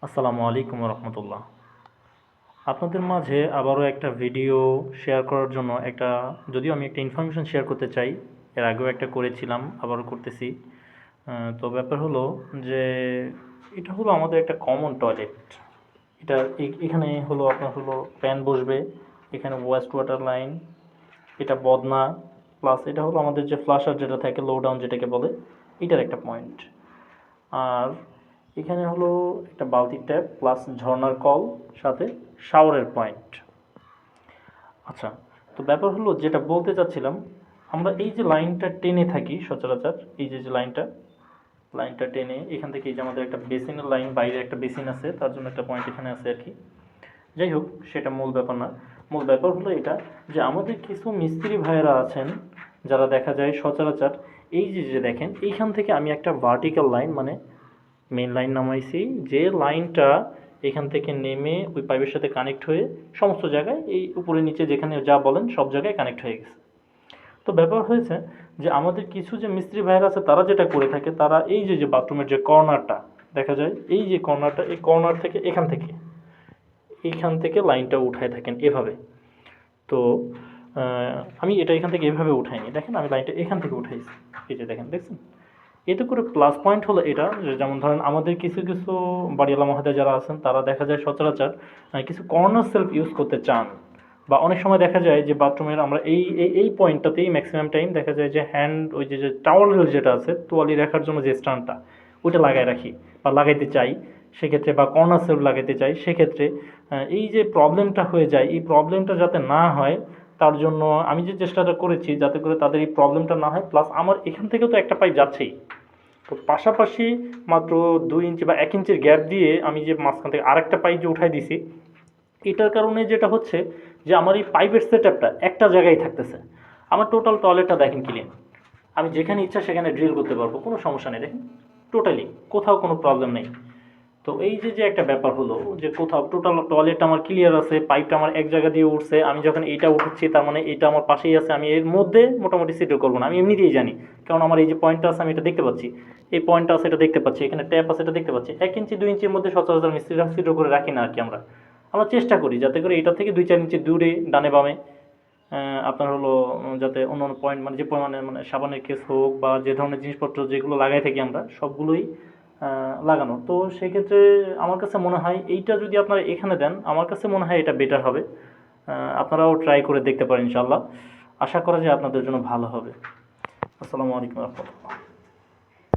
আসসালামু আলাইকুম রহমতুল্লাহ। আপনাদের মাঝে আবারও একটা ভিডিও শেয়ার করার জন্য যদিও আমি একটা ইনফরমেশন শেয়ার করতে চাই। এর আগেও একটা করেছিলাম, আবারও করতেছি। তো ব্যাপার হলো যে এটা হলো আমাদের একটা কমন টয়লেট। এটা এখানে হলো আপনার হলো প্যান বসবে, এখানে ওয়েস্ট ওয়াটার লাইন, এটা বদনা, প্লাস এটা হলো আমাদের যে ফ্লাশার যেটা থাকে, লো ডাউন যেটাকে বলে, এটার একটা পয়েন্ট। আর এখানে হলো একটা বালতির ট্যাপ প্লাস ঝর্ণার কল, সাথে শাওয়ারের পয়েন্ট। আচ্ছা, তো ব্যাপার হলো যেটা বলতে চাচ্ছিলাম, আমরা এই যে লাইনটা টেনে থাকি সচরাচর, এই যে যে লাইনটা টেনে এখান থেকে, এই যে আমাদের একটা বেসিনের লাইন, বাইরে একটা বেসিন আছে, তার জন্য একটা পয়েন্ট এখানে আছে আর কি। যাই হোক, সেটা মূল ব্যাপার না। মূল ব্যাপার হলো এটা যে আমাদের কিছু মিস্ত্রি ভাইয়েরা আছেন যারা দেখা যায় সচরাচর এই যে যে দেখেন, এইখান থেকে আমি একটা ভার্টিক্যাল লাইন, মানে মেইন লাইন নামাইছি, যে লাইনটা এখান থেকে নেমে ওই পাইপের সাথে কানেক্ট হয়ে সমস্ত জায়গায়, এই উপরে নিচে যেখানে যা বলেন সব জায়গায় কানেক্ট হয়ে গেছে। তো ব্যাপার হয়েছে যে আমাদের কিছু যে মিস্ত্রি ভাইয়েরা আছে তারা যেটা করে থাকে, তারা এই যে যে বাথরুমের যে কর্নারটা দেখা যায়, এই যে কর্নারটা, এই কর্নার থেকে এইখান থেকে লাইনটা উঠায় থাকেন এভাবে। তো আমি এটা এখান থেকে এভাবে উঠাইনি, দেখেন আমি লাইনটা এখান থেকে উঠাইছি, এই যে দেখেন, দেখছেন। এতে করে প্লাস পয়েন্ট হলো এটা যে, যেমন ধরেন আমাদের কিছু কিছু বাড়িওয়ালা মহোদয় যারা আছেন তারা দেখা যায় সচরাচর কিছু কর্নার সেলফ ইউজ করতে চান, বা অনেক সময় দেখা যায় যে বাথরুমের আমরা এই পয়েন্টটাতেই ম্যাক্সিমাম টাইম দেখা যায় যে হ্যান্ড, ওই যে যে টাওয়াল যেটা আছে তোয়ালি রাখার জন্য যে স্ট্যান্ডটা, ওইটা লাগাই রাখি বা লাগাইতে চাই সেক্ষেত্রে, বা কর্নার সেলফ লাগাইতে চাই সেক্ষেত্রে। এই যে প্রবলেমটা হয়ে যায়, এই প্রবলেমটা যাতে না হয় তার জন্য আমি যে চেষ্টাটা করেছি যাতে করে তাদের এই প্রবলেমটা না হয়, প্লাস আমার এখান থেকেও তো একটা পাইপ যাচ্ছেই, তো পাশাপাশি মাত্র 2 ইঞ্চি বা 1 ইঞ্চির গ্যাপ দিয়ে আমি যে মাঝখান থেকে আরেকটা পাইপ যে উঠাই দিছি, এটার কারণে যেটা হচ্ছে যে আমার এই পাইপের সেট আপটা একটা জায়গায় থাকতেছে। আমার টোটাল টয়লেটটা দেখেন ক্লিন, আমি যেখানে ইচ্ছা সেখানে ড্রিল করতে পারবো, কোনো সমস্যা নেই। দেখেন টোটালি কোথাও কোনো প্রবলেম নেই। তো এই যে যে একটা ব্যাপার হলো যে কোথাও টোটাল টয়লেটটা আমার ক্লিয়ার আছে, পাইপটা আমার এক জায়গা দিয়ে উঠছে, আমি যখন এইটা উঠাচ্ছি তার মানে এটা আমার পাশেই আছে, আমি এর মধ্যে মোটামুটি সিটও করবো না, আমি এমনিতেই জানি। কারণ আমার এই যে পয়েন্টটা আছে আমি এটা দেখতে পাচ্ছি, এই পয়েন্টটা আছে এটা দেখতে পাচ্ছি, এখানে ট্যাপ আছে এটা দেখতে পাচ্ছি। 1 ইঞ্চি 2 ইঞ্চির মধ্যে সচরাচর মিস্ত্রিরা সিটও করে রাখি না আর কি। আমরা আমরা চেষ্টা করি যাতে করে এটা থেকে 2-4 ইঞ্চি দূরে ডানে বামে আপনার হলো যাতে অন্য অন্য পয়েন্ট, মানে যে পরিমাণে মানে সাবানের কেস হোক বা যে ধরনের জিনিসপত্র যেগুলো লাগাই থাকি আমরা সবগুলোই লাগানো। তো সেক্ষেত্রে আমার কাছে মনে হয় এইটা যদি আপনারা এখানে দেন, আমার কাছে মনে হয় এটা বেটার হবে। আপনারাও ট্রাই করে দেখতে পারেন ইনশাল্লাহ। আশা করা যায় আপনাদের জন্য ভালো হবে। আসসালামু আলাইকুম রহমতুল্লাহ।